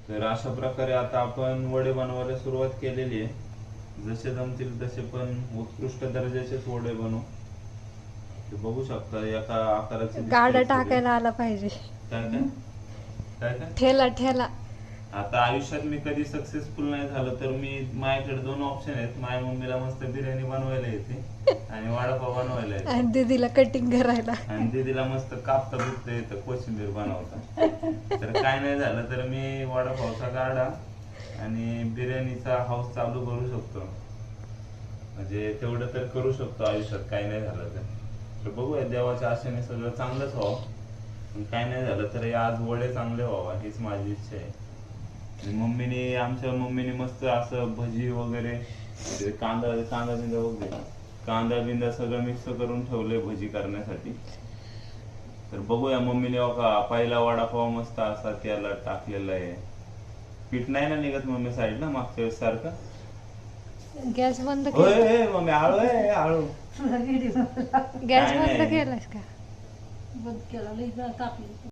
तर अशा प्रकारे आता आपण वडे बनवायला सुरुवात केलेली आहे. जसे जमतील तसे पण उत्कृष्ट दर्जाचेच वडे बनवू. ते बघू शकता एका आकाराचे गाडा दिसतात सगळे. टाकायला आला पाहिजे. काय काय काय काय ठेला ठेला. आता आयुष्यात मी कधी सक्सेसफुल नाही झालो तर मी माझ्याकडे दोन ऑप्शन आहेत. माझ्या मम्मीला मस्त बिर्याणी बनवायला येते आणि वडापाव बनवायला येते, आणि दीदीला कटिंग करायला. आणि दीदीला मस्त कापता बिपता येतं, कोशिंबीर बनवता. तर काय नाही झालं तर मी वडापावचा गाडा आणि बिर्याणीचा हाऊस चालू करू शकतो. म्हणजे तेवढं तर करू शकतो आयुष्यात, काय नाही झालं तर बघूया. देवाच्या आशेने सगळं चांगलंच व्हावं. पण काय नाही झालं तर आज वडे चांगले व्हावा हीच माझी इच्छा आहे. आणि आमच्या मम्मीने मस्त असं भजी वगैरे ते कांदा कांदा बिंदा वगैरे कांदा बिंदा सगळं मिक्स करून ठेवलंय भजी करण्यासाठी. तर बघूया. मम्मीने का पहिला वडापाव मस्त असा त्याला टाकलेला आहे. पीठ नाही ना निघत मम्मी साईडला मागच्या वेळेस सारखं. गॅस बंद होय केला. होय मम्मी हळू आहे हळू. गॅस काय बंद नाही. केलास का? बंद केला लई तापली.